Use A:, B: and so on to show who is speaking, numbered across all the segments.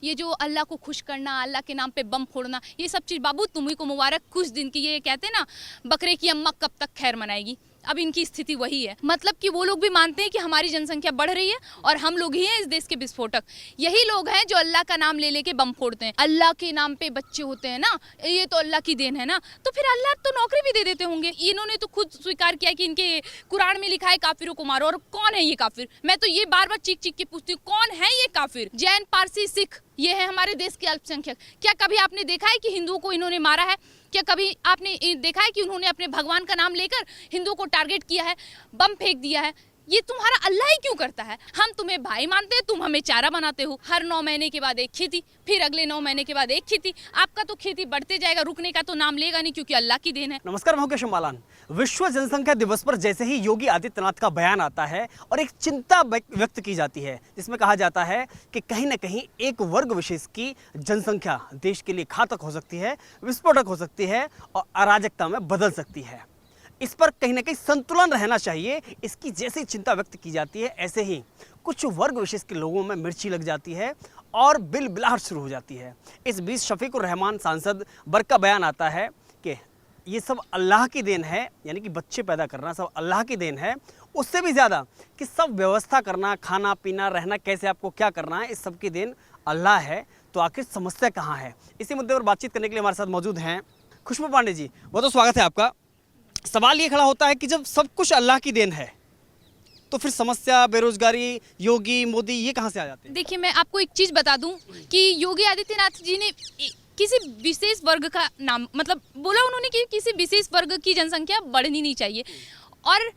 A: ये जो अल्लाह को खुश करना, अल्लाह के नाम पे बम फोड़ना, ये सब चीज़ बाबू तुम्ही को मुबारक, कुछ दिन की। ये कहते हैं ना, बकरे की अम्मा कब तक खैर मनाएगी। अब इनकी स्थिति वही है। मतलब कि वो लोग भी मानते हैं कि हमारी जनसंख्या बढ़ रही है और हम लोग ही हैं इस देश के विस्फोटक। यही लोग हैं जो अल्लाह का नाम ले लेके बम फोड़ते हैं। अल्लाह के नाम पे बच्चे होते हैं ना, ये तो अल्लाह की देन है ना, तो फिर अल्लाह तो नौकरी भी दे देते होंगे। इन्होंने तो खुद स्वीकार किया कि इनके कुरान में लिखा है काफिरों को मारो। और कौन है ये काफिर? मैं तो ये बार बार चीख चीख के पूछती हूँ, कौन है ये काफिर? जैन, पारसी, सिख, ये है हमारे देश के अल्पसंख्यक। क्या कभी आपने देखा है कि हिंदुओं को इन्होंने मारा है? क्या कभी आपने देखा है कि उन्होंने अपने भगवान का नाम लेकर हिंदुओं को टारगेट किया है, बम फेंक दिया है? ये तुम्हारा अल्लाह ही क्यों करता है? हम तुम्हें भाई मानते हैं, तुम हमें चारा बनाते हो। हर 9 महीने के बाद एक खेती, फिर अगले 9 महीने के बाद एक खेती। आपका तो खेती बढ़ते जाएगा, रुकने का तो नाम लेगा नहीं, क्योंकि अल्लाह की देन है।
B: नमस्कार, मैं हूं केशव मालान। विश्व जनसंख्या दिवस पर जैसे ही योगी आदित्यनाथ का बयान आता है और एक चिंता व्यक्त की जाती है, जिसमें कहा जाता है कि कहीं ना कहीं एक वर्ग विशेष की जनसंख्या देश के लिए घातक हो सकती है, विस्फोटक हो सकती है और अराजकता में बदल सकती है। इस पर कहीं ना कहीं संतुलन रहना चाहिए। इसकी जैसी चिंता व्यक्त की जाती है, ऐसे ही कुछ वर्ग विशेष के लोगों में मिर्ची लग जाती है और बिलबिलाहट शुरू हो जाती है। इस बीच शफीकुर रहमान सांसद वर्ग का बयान आता है कि ये सब अल्लाह की देन है, यानी कि बच्चे पैदा करना सब अल्लाह की देन है। उससे भी ज़्यादा कि सब व्यवस्था करना, खाना पीना, रहना, कैसे आपको क्या करना है, इस सब की देन अल्लाह है। तो आखिर समस्या कहाँ है? इसी मुद्दे पर बातचीत करने के लिए हमारे साथ मौजूद हैं खुशबू पांडे जी। बहुत बहुत स्वागत है आपका। सवाल ये खड़ा होता है कि जब सब कुछ अल्लाह की देन है तो फिर समस्या, बेरोजगारी, योगी, मोदी, ये कहाँ से आ जाते हैं?
A: देखिए, मैं आपको एक चीज़ बता दूं कि योगी आदित्यनाथ जी ने किसी विशेष वर्ग का नाम मतलब बोला उन्होंने कि किसी विशेष वर्ग की जनसंख्या बढ़नी नहीं चाहिए, और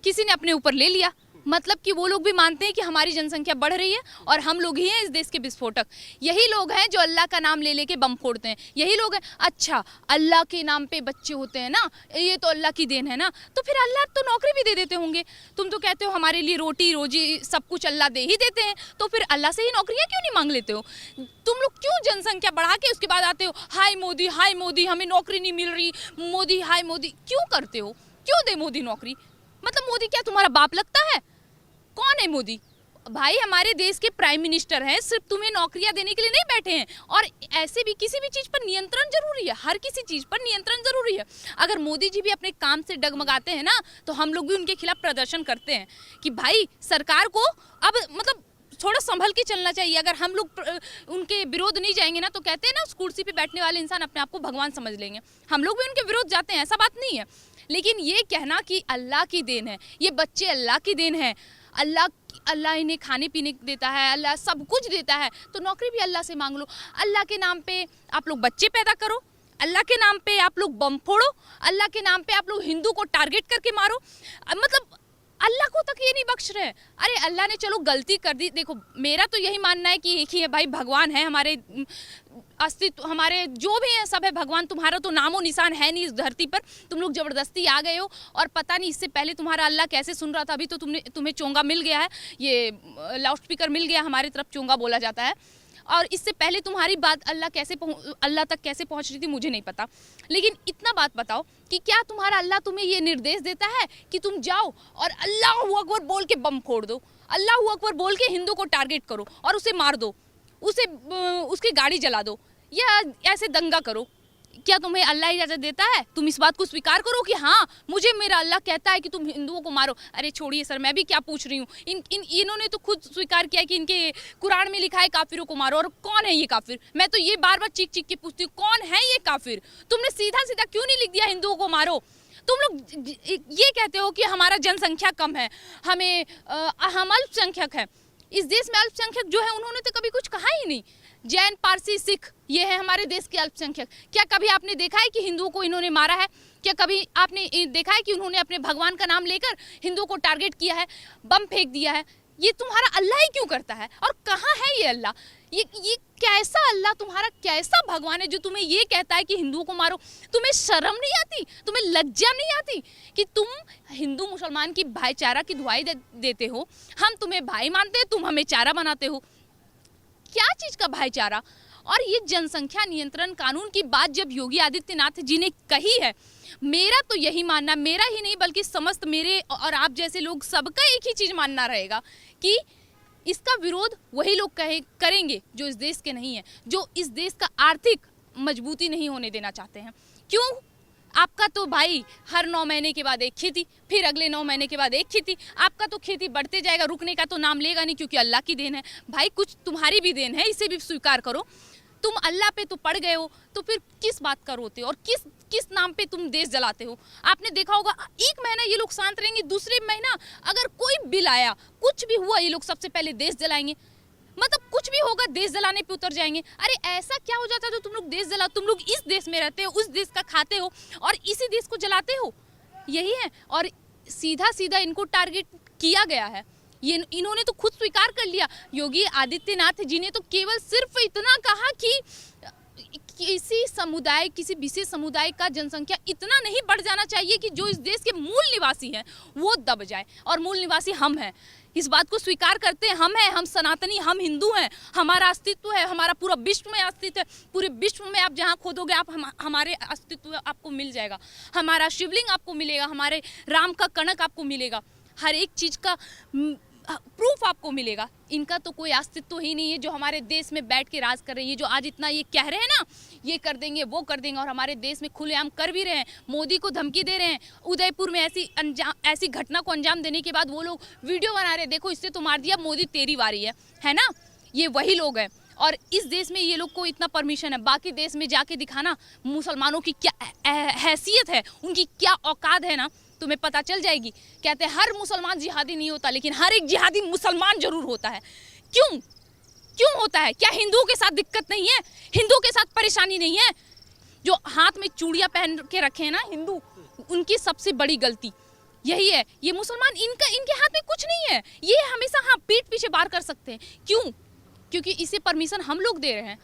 A: किसी ने अपने ऊपर ले लिया। मतलब कि वो लोग भी मानते हैं कि हमारी जनसंख्या बढ़ रही है और हम लोग ही हैं इस देश के विस्फोटक। यही लोग हैं जो अल्लाह का नाम ले लेके बम फोड़ते हैं। यही लोग हैं। अच्छा, अल्लाह के नाम पे बच्चे होते हैं ना, ये तो अल्लाह की देन है ना, तो फिर अल्लाह तो नौकरी भी दे देते होंगे। तुम तो कहते हो हमारे लिए रोटी रोजी सब कुछ अल्लाह दे ही देते हैं, तो फिर अल्लाह से ही नौकरियाँ क्यों नहीं मांग लेते हो? तुम लोग क्यों जनसंख्या बढ़ा के उसके बाद आते हो, हाय मोदी, हमें नौकरी नहीं मिल रही, मोदी हाय मोदी क्यों करते हो? क्यों दे मोदी नौकरी? मतलब मोदी क्या तुम्हारा बाप लगता है? कौन है मोदी? भाई हमारे देश के प्राइम मिनिस्टर हैं, सिर्फ तुम्हें नौकरियां देने के लिए नहीं बैठे हैं। और ऐसे भी किसी भी चीज पर नियंत्रण जरूरी है, हर किसी चीज पर नियंत्रण जरूरी है। अगर मोदी जी भी अपने काम से डगमगाते हैं ना, तो हम लोग भी उनके खिलाफ प्रदर्शन करते हैं कि भाई सरकार को अब मतलब थोड़ा संभल के चलना चाहिए। अगर हम लोग उनके विरोध नहीं जाएंगे ना, तो कहते हैं ना, उस कुर्सी पे बैठने वाले इंसान अपने आप को भगवान समझ लेंगे। हम लोग भी उनके विरोध जाते हैं, ऐसा बात नहीं है। लेकिन ये कहना कि अल्लाह की देन है, ये बच्चे अल्लाह की देन है, अल्लाह इन्हें खाने पीने देता है, अल्लाह सब कुछ देता है, तो नौकरी भी अल्लाह से मांग लो। अल्लाह के नाम पे आप लोग बच्चे पैदा करो, अल्लाह के नाम पे आप लोग बम फोड़ो, अल्लाह के नाम पे आप लोग हिंदू को टारगेट करके मारो। मतलब अल्लाह को तक ये नहीं बख्श रहे। अरे अल्लाह ने चलो गलती कर दी। देखो, मेरा तो यही मानना है कि एक ही है भाई, भगवान है हमारे अस्तित्व, हमारे जो भी है सब है भगवान। तुम्हारा तो नामो निशान है नहीं इस धरती पर, तुम लोग जबरदस्ती आ गए हो। और पता नहीं इससे पहले तुम्हारा अल्लाह कैसे सुन रहा था, अभी तो तुम्हें चोंगा मिल गया है, ये लाउड स्पीकर मिल गया, हमारी तरफ चोंगा बोला जाता है। और इससे पहले तुम्हारी बात अल्लाह तक कैसे पहुंच रही थी मुझे नहीं पता। लेकिन इतना बात बताओ कि क्या तुम्हारा अल्लाह तुम्हें ये निर्देश देता है कि तुम जाओ और अल्लाहू अकबर बोल के बम फोड़ दो, अल्लाहू अकबर बोल के हिंदू को टारगेट करो और उसे मार दो, उसकी गाड़ी जला दो, या ऐसे दंगा करो? क्या तुम्हें अल्लाह इजाज़त देता है? तुम इस बात को स्वीकार करो कि हाँ, मुझे मेरा अल्लाह कहता है कि तुम हिंदुओं को मारो। अरे छोड़िए सर, मैं भी क्या पूछ रही हूँ। इन्होंने तो खुद स्वीकार किया कि इनके कुरान में लिखा है काफिरों को मारो। और कौन है ये काफिर? मैं तो ये बार बार चीख चीख के पूछती हूँ, कौन है ये काफिर? तुमने सीधा सीधा क्यों नहीं लिख दिया हिंदुओं को मारो? तुम लोग ये कहते हो कि हमारा जनसंख्या कम है, हम अल्पसंख्यक हैं। इस देश में अल्पसंख्यक जो है उन्होंने तो कभी कुछ कहा ही नहीं। जैन, पारसी, सिख, ये है हमारे देश के अल्पसंख्यक। क्या कभी आपने देखा है कि हिंदुओं को इन्होंने मारा है? क्या कभी आपने देखा है कि उन्होंने अपने भगवान का नाम लेकर हिंदुओं को टारगेट किया है, बम फेंक दिया है? ये तुम्हारा अल्लाह ही क्यों करता है? और कहाँ है ये अल्लाह? ये कैसा अल्लाह, तुम्हारा कैसा भगवान है जो तुम्हें ये कहता है कि हिंदुओं को मारो? तुम्हें शर्म नहीं आती? तुम्हें लज्जा नहीं आती कि तुम हिंदू मुसलमान की भाईचारा की दुआई देते हो? हम तुम्हें भाई मानते हैं, तुम हमें चारा बनाते हो। क्या चीज का भाईचारा? और ये जनसंख्या नियंत्रण कानून की बात जब योगी आदित्यनाथ जी ने कही है, मेरा तो यही मानना, मेरा ही नहीं बल्कि समस्त मेरे और आप जैसे लोग सबका एक ही चीज मानना रहेगा कि इसका विरोध वही लोग करेंगे जो इस देश के नहीं हैं, जो इस देश का आर्थिक मजबूती नहीं होने देना चाहते हैं। क्यों? आपका तो भाई हर 9 महीने के बाद एक खेती, फिर अगले 9 महीने के बाद एक खेती, आपका तो खेती बढ़ते जाएगा, रुकने का तो नाम लेगा नहीं, क्योंकि अल्लाह की देन है। भाई कुछ तुम्हारी भी देन है, इसे भी स्वीकार करो। तुम अल्लाह पे तो पड़ गए हो, तो फिर किस बात का रोते हो और किस नाम पे तुम देश जलाते हो? आपने देखा होगा, एक महीना ये लोग शांत रहेंगे, दूसरे महीना अगर कोई बिल आया, कुछ भी हुआ, ये लोग सबसे पहले देश जलाएंगे। मतलब कुछ भी होगा देश जलाने पे उतर जाएंगे। अरे ऐसा क्या हो जाता है तो तुम लोग देश जलाओ? तुम लोग इस देश में रहते हो, उस देश का खाते हो और इसी देश को जलाते हो, यही है। और सीधा सीधा इनको टारगेट किया गया है। ये इन्होंने तो खुद स्वीकार कर लिया। योगी आदित्यनाथ जी ने तो केवल सिर्फ इतना कहा कि किसी समुदाय, किसी विशेष समुदाय का जनसंख्या इतना नहीं बढ़ जाना चाहिए कि जो इस देश के मूल निवासी हैं वो दब जाए, और मूल निवासी हम हैं। इस बात को स्वीकार करते हैं, हम हैं, हम सनातनी, हम हिंदू हैं, हमारा अस्तित्व है, हमारा पूरा विश्व में अस्तित्व है। पूरे विश्व में आप जहाँ खोदोगे आप हमारे अस्तित्व आपको मिल जाएगा, हमारा शिवलिंग आपको मिलेगा, हमारे राम का कणक आपको मिलेगा, हर एक चीज़ का प्रूफ आपको मिलेगा। इनका तो कोई अस्तित्व ही नहीं है, जो हमारे देश में बैठ के राज कर रहे हैं। ये जो आज इतना ये कह रहे हैं ना, ये कर देंगे, वो कर देंगे, और हमारे देश में खुलेआम कर भी रहे हैं, मोदी को धमकी दे रहे हैं। उदयपुर में ऐसी घटना को अंजाम देने के बाद वो लोग वीडियो बना रहे हैं, देखो इससे तो मार दिया, मोदी तेरी बारी है ना। ये वही लोग हैं, और इस देश में ये लोग को इतना परमिशन है। बाकी देश में जाके दिखाना मुसलमानों की क्या हैसियत है, उनकी क्या औकात है ना, तुम्हें पता चल जाएगी। कहते हैं हर मुसलमान जिहादी नहीं होता, लेकिन हर एक जिहादी मुसलमान जरूर होता है। क्यों होता है? क्या हिंदुओं के साथ दिक्कत नहीं है? हिंदुओं के साथ परेशानी नहीं है? जो हाथ में चूड़ियां पहन के रखे हैं ना हिंदू, उनकी सबसे बड़ी गलती यही है। ये मुसलमान, इनके हाथ में कुछ नहीं है, ये हमेशा पीठ पीछे वार कर सकते हैं। क्यों? क्योंकि इसे परमिशन हम लोग दे रहे हैं,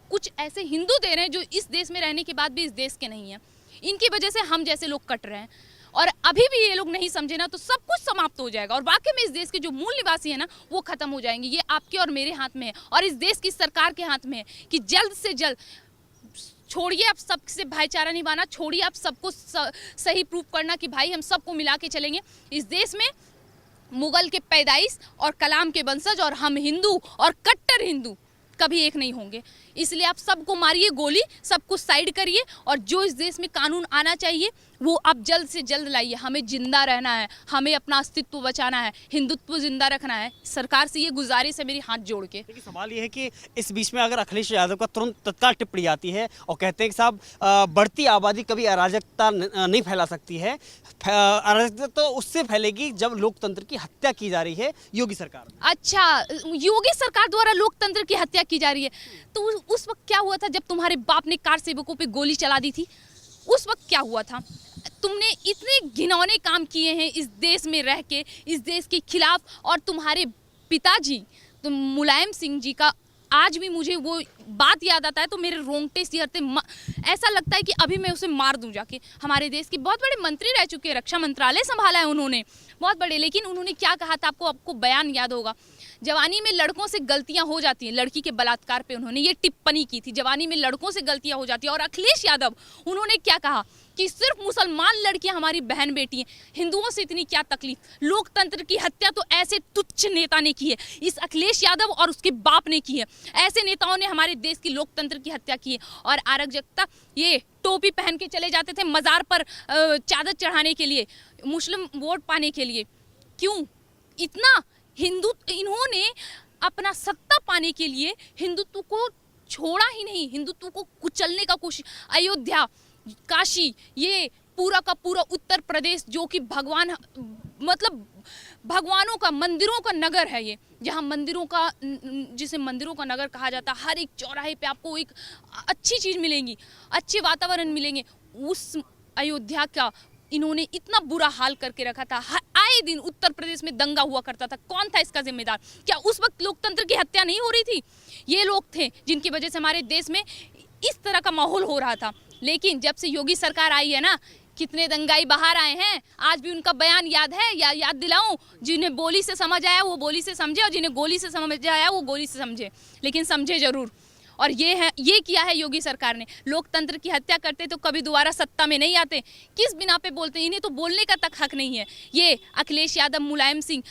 A: कुछ ऐसे हिंदू दे रहे हैं जो इस देश में रहने के बाद भी इस देश के नहीं है। इनकी वजह से हम जैसे लोग कट रहे हैं, और अभी भी ये लोग नहीं समझे ना तो सब कुछ समाप्त हो जाएगा, और वाकई में इस देश के जो मूल निवासी है ना वो खत्म हो जाएंगे। ये आपके और मेरे हाथ में है, और इस देश की सरकार के हाथ में है कि जल्द से जल्द, छोड़िए आप सबसे भाईचारा निभाना, छोड़िए आप सबको सही प्रूफ करना कि भाई हम सबको मिला के चलेंगे। इस देश में मुगल के पैदाइश और कलाम के वंशज और हम हिंदू और कट्टर हिंदू कभी एक नहीं होंगे। इसलिए आप सबको मारिए गोली, सबको साइड करिए, और जो इस देश में कानून आना चाहिए वो आप जल्द से जल्द लाइए। हमें जिंदा रहना है, हमें अपना अस्तित्व बचाना है, हिंदुत्व जिंदा रखना है। सरकार से ये गुजारिश है मेरी हाथ जोड़ के।
B: देखिए सवाल ये है कि इस बीच में अगर अखिलेश यादव का तुरंत तत्काल टिप्पणी आती है और कहते हैं कि साहब बढ़ती आबादी कभी अराजकता नहीं फैला सकती है, अराजकता तो उससे फैलेगी जब लोकतंत्र की हत्या की जा रही है योगी सरकार में।
A: अच्छा, योगी सरकार द्वारा लोकतंत्र की हत्या की जा रही है, तो उस वक्त क्या हुआ था जब तुम्हारे बाप ने कार सेवकों पे गोली चला दी थी? उस वक्त क्या हुआ था? तुमने इतने घिनौने काम किए हैं इस देश में रह के, इस देश के खिलाफ, और तुम्हारे पिताजी मुलायम सिंह जी का आज भी मुझे वो बात याद आता है तो मेरे रोंगटे सिहरते, ऐसा लगता है कि अभी मैं उसे मार दूं जाके। हमारे देश के बहुत बड़े मंत्री रह चुके हैं, रक्षा मंत्रालय संभाला है उन्होंने, बहुत बड़े, लेकिन उन्होंने क्या कहा था आपको बयान याद होगा, जवानी में लड़कों से गलतियां हो जाती हैं। लड़की के बलात्कार पे उन्होंने ये टिप्पणी की थी, जवानी में लड़कों से गलतियां हो जाती हैं। और अखिलेश यादव उन्होंने क्या कहा कि सिर्फ मुसलमान लड़कियां हमारी बहन बेटी हैं, हिंदुओं से इतनी क्या तकलीफ। लोकतंत्र की हत्या तो ऐसे तुच्छ नेता ने की है, इस अखिलेश यादव और उसके बाप ने की है। ऐसे नेताओं ने हमारे देश की लोकतंत्र की हत्या की है। और अराजकता, ये टोपी पहन के चले जाते थे मज़ार पर चादर चढ़ाने के लिए, मुस्लिम वोट पाने के लिए। क्यों इतना इन्होंने अपना सत्ता पाने के लिए हिंदुत्व को छोड़ा ही नहीं, हिंदुत्व को कुचलने का कोशिश। अयोध्या, काशी, ये पूरा का पूरा उत्तर प्रदेश जो कि भगवानों का, मंदिरों का नगर है, ये जहाँ मंदिरों का, जिसे मंदिरों का नगर कहा जाता है। हर एक चौराहे पे आपको एक अच्छी चीज़ मिलेंगी, अच्छे वातावरण मिलेंगे। उस अयोध्या का इन्होंने इतना बुरा हाल करके रखा था। आए दिन उत्तर प्रदेश में दंगा हुआ करता था, कौन था इसका जिम्मेदार? क्या उस वक्त लोकतंत्र की हत्या नहीं हो रही थी? ये लोग थे जिनकी वजह से हमारे देश में इस तरह का माहौल हो रहा था। लेकिन जब से योगी सरकार आई है ना, कितने दंगाई बाहर आए हैं। आज भी उनका बयान याद है, या याद दिलाऊं? जिन्हें बोली से समझ आया वो बोली से समझे, और जिन्हें गोली से समझ आया वो गोली से समझे, लेकिन समझे जरूर। और ये किया है योगी सरकार ने। लोकतंत्र की हत्या करते तो कभी दोबारा सत्ता में नहीं आते। किस बिना पे बोलते हैं? इन्हें तो बोलने का तक हक नहीं है। ये अखिलेश यादव, मुलायम सिंह,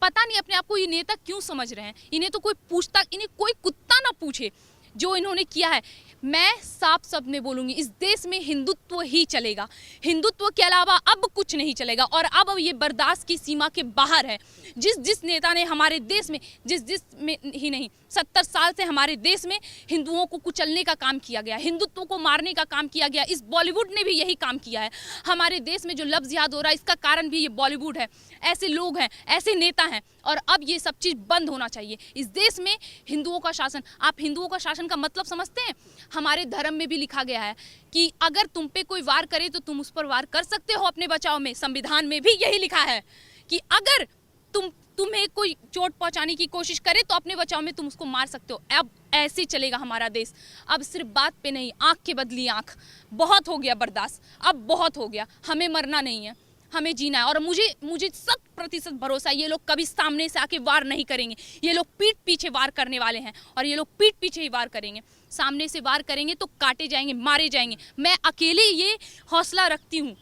A: पता नहीं अपने आप को ये नेता क्यों समझ रहे हैं। इन्हें तो कोई पूछता, इन्हें कोई कुत्ता ना पूछे जो इन्होंने किया है। मैं साफ शब्द में बोलूँगी, इस देश में हिंदुत्व ही चलेगा, हिंदुत्व के अलावा अब कुछ नहीं चलेगा। और अब ये बर्दाश्त की सीमा के बाहर है। जिस नेता ने हमारे देश में जिस में ही नहीं 70 साल से हमारे देश में हिंदुओं को कुचलने का काम किया गया, हिंदुत्व को मारने का काम किया गया, इस बॉलीवुड ने भी यही काम किया है। हमारे देश में जो लफ्ज़ याद हो रहा है, इसका कारण भी ये बॉलीवुड है। ऐसे लोग हैं, ऐसे नेता हैं, और अब ये सब चीज़ बंद होना चाहिए। इस देश में हिंदुओं का शासन, आप हिंदुओं का शासन का मतलब समझते हैं? हमारे धर्म में भी लिखा गया है कि अगर तुम पे कोई वार करे तो तुम उस पर वार कर सकते हो अपने बचाव में। संविधान में भी यही लिखा है कि अगर तुम्हें कोई चोट पहुंचाने की कोशिश करे तो अपने बचाव में तुम उसको मार सकते हो। अब ऐसे चलेगा हमारा देश। अब सिर्फ बात पे नहीं, आंख के बदली आंख। बहुत हो गया बर्दाश्त, अब बहुत हो गया। हमें मरना नहीं है, हमें जीना है। और मुझे 100% भरोसा है, ये लोग कभी सामने से आके वार नहीं करेंगे। ये लोग पीठ पीछे वार करने वाले हैं, और ये लोग पीठ पीछे ही वार करेंगे। सामने से वार करेंगे तो काटे जाएंगे, मारे जाएंगे। मैं अकेले ये हौसला रखती हूँ।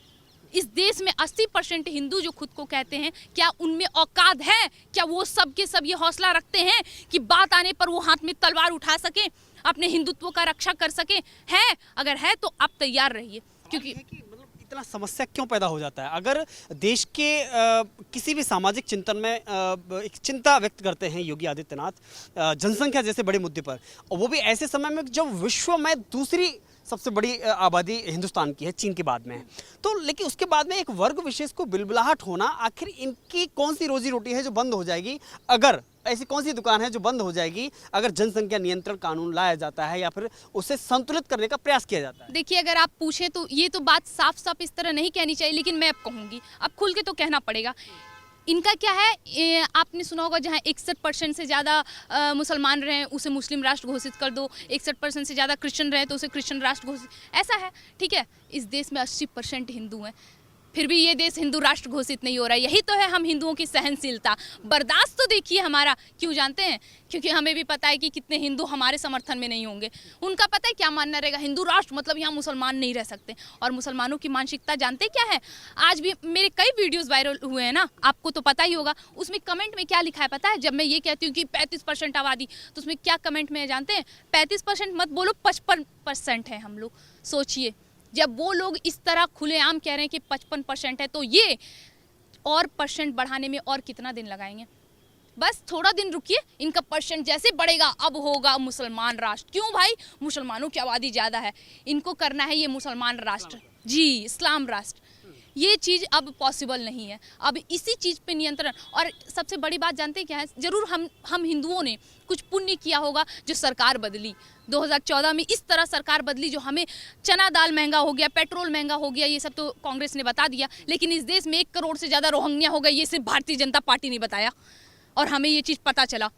A: इस देश में 80% हिंदू जो खुद को कहते हैं, क्या उनमें औकात है? क्या वो सब के सब ये हौसला रखते हैं कि बात आने पर वो हाथ में तलवार उठा सके, अपने हिंदुत्व का रक्षा कर सके? है? अगर है तो आप तैयार रहिए, क्योंकि
B: इतना समस्या क्यों पैदा हो जाता है? अगर देश के किसी भी सामाजिक चिंतन में एक चिंता व्यक्त करते हैं योगी आदित्यनाथ जनसंख्या जैसे बड़े मुद्दे पर, और वो भी ऐसे समय में जब विश्व में दूसरी सबसे बड़ी आबादी हिंदुस्तान की है, चीन के बाद में है, तो लेकिन उसके बाद में एक वर्ग विशेष को बिलबिलाहट होना, आखिर इनकी कौन सी रोजी रोटी है जो बंद हो जाएगी? अगर ऐसी कौन सी दुकान है जो बंद हो जाएगी अगर जनसंख्या नियंत्रण कानून लाया जाता है या फिर उसे संतुलित करने का प्रयास किया जाता है?
A: देखिए, अगर आप पूछें तो ये तो बात साफ साफ इस तरह नहीं कहनी चाहिए, लेकिन मैं अब कहूँगी, अब खुल के तो कहना पड़ेगा। इनका क्या है, आपने सुना होगा जहाँ 61% से ज़्यादा मुसलमान रहे उसे मुस्लिम राष्ट्र घोषित कर दो, 61% से ज़्यादा क्रिश्चियन रहे तो उसे क्रिश्चियन राष्ट्र घोषित, ऐसा है। ठीक है, इस देश में 80% हिंदू हैं, फिर भी ये देश हिंदू राष्ट्र घोषित नहीं हो रहा है। यही तो है हम हिंदुओं की सहनशीलता। बर्दाश्त तो देखिए हमारा, क्यों जानते हैं? क्योंकि हमें भी पता है कि कितने हिंदू हमारे समर्थन में नहीं होंगे। उनका पता है क्या मानना रहेगा, हिंदू राष्ट्र मतलब यहाँ मुसलमान नहीं रह सकते। और मुसलमानों की मानसिकता जानते क्या है? आज भी मेरे कई वीडियोज़ वायरल हुए हैं ना, आपको तो पता ही होगा। उसमें कमेंट में क्या लिखा है पता है? जब मैं ये कहती हूँ कि 35% आबादी, तो उसमें क्या कमेंट में जानते हैं? 35% मत बोलो, 55% है हम लोग। सोचिए, जब वो लोग इस तरह खुलेआम कह रहे हैं कि 55% है, तो ये और परसेंट बढ़ाने में और कितना दिन लगाएंगे? बस थोड़ा दिन रुकिए, इनका परसेंट जैसे बढ़ेगा अब होगा मुसलमान राष्ट्र। क्यों भाई? मुसलमानों की आबादी ज़्यादा है, इनको करना है ये मुसलमान राष्ट्र, जी इस्लाम राष्ट्र। ये चीज़ अब पॉसिबल नहीं है। अब इसी चीज़ पे नियंत्रण, और सबसे बड़ी बात जानते हैं क्या है? ज़रूर हम हिंदुओं ने कुछ पुण्य किया होगा जो सरकार बदली 2014 में, इस तरह सरकार बदली जो हमें चना दाल महंगा हो गया, पेट्रोल महंगा हो गया, ये सब तो कांग्रेस ने बता दिया। लेकिन इस देश में 1 करोड़ से ज़्यादा रोहिंग्या हो गए, ये सिर्फ भारतीय जनता पार्टी ने बताया, और हमें ये चीज़ पता चला।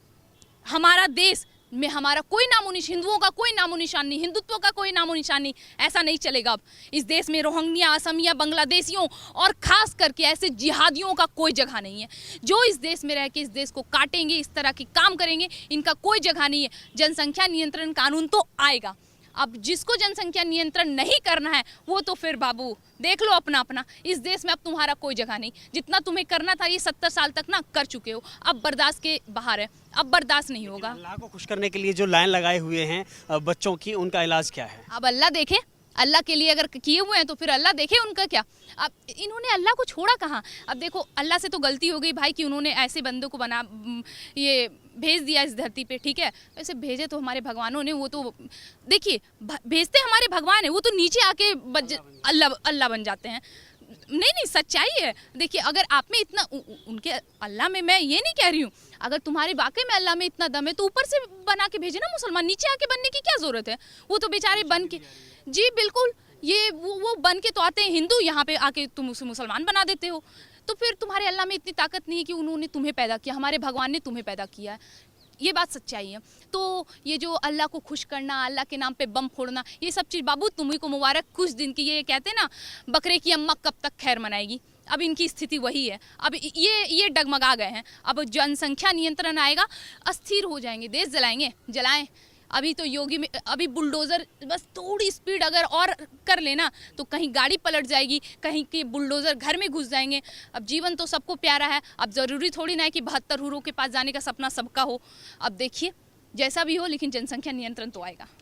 A: हमारा देश में हमारा कोई नामो निशान, हिंदुओं का कोई नामो निशान नहीं, हिंदुत्व का कोई नामो निशान नहीं। ऐसा नहीं चलेगा अब। इस देश में रोहिंग्या, असमिया, बांग्लादेशियों और खास करके ऐसे जिहादियों का कोई जगह नहीं है जो इस देश में रह के इस देश को काटेंगे, इस तरह के काम करेंगे। इनका कोई जगह नहीं है। जनसंख्या नियंत्रण कानून तो आएगा, अब जिसको जनसंख्या नियंत्रण नहीं करना है वो तो फिर बाबू देख लो अपना अपना। इस देश में अब तुम्हारा कोई जगह नहीं। जितना तुम्हें करना था ये 70 साल तक ना कर चुके हो, अब बर्दाश्त के बाहर है, अब बर्दाश्त नहीं होगा।
B: अल्लाह को खुश करने के लिए जो लाइन लगाए हुए हैं बच्चों की, उनका इलाज क्या है?
A: अब अल्लाह देखे, अल्लाह के लिए अगर किए हुए हैं तो फिर अल्लाह देखे उनका क्या। अब इन्होंने अल्लाह को छोड़ा कहाँ? अब देखो, अल्लाह से तो गलती हो गई भाई कि उन्होंने ऐसे बंदों को ये भेज दिया इस धरती पे। ठीक है, वैसे भेजे तो हमारे भगवानों ने, वो तो देखिए भेजते हमारे भगवान है, वो तो नीचे आके अल्लाह बन जाते हैं। नहीं, सच्चाई है। देखिए, अगर आप में इतना उनके अल्लाह में, मैं ये नहीं कह रही हूँ, अगर तुम्हारे वाकई में अल्लाह में इतना दम है तो ऊपर से बना के भेजे ना मुसलमान। नीचे आके बनने की क्या जरूरत है? वो तो बेचारे बन के, जी बिल्कुल, ये वो बन के तो आते हैं हिंदू, यहाँ पे आके तुम उसे मुसलमान बना देते हो। तो फिर तुम्हारे अल्लाह में इतनी ताकत नहीं है कि उन्होंने तुम्हें पैदा किया, हमारे भगवान ने तुम्हें पैदा किया है। ये बात सच्चाई है। तो ये जो अल्लाह को खुश करना, अल्लाह के नाम पे बम फोड़ना, ये सब चीज़ बाबू तुम्ही को मुबारक, कुछ दिन की। ये कहते हैं ना, बकरे की अम्मा कब तक खैर मनाएगी। अब इनकी स्थिति वही है। अब ये डगमगा गए हैं। अब जनसंख्या नियंत्रण आएगा, अस्थिर हो जाएंगे, देश जलाएंगे, जलाएं। अभी तो योगी में अभी बुलडोज़र बस थोड़ी स्पीड अगर और कर लेना तो कहीं गाड़ी पलट जाएगी, कहीं के बुलडोज़र घर में घुस जाएंगे। अब जीवन तो सबको प्यारा है, अब ज़रूरी थोड़ी ना है कि 72 हुरों के पास जाने का सपना सबका हो। अब देखिए जैसा भी हो, लेकिन जनसंख्या नियंत्रण तो आएगा।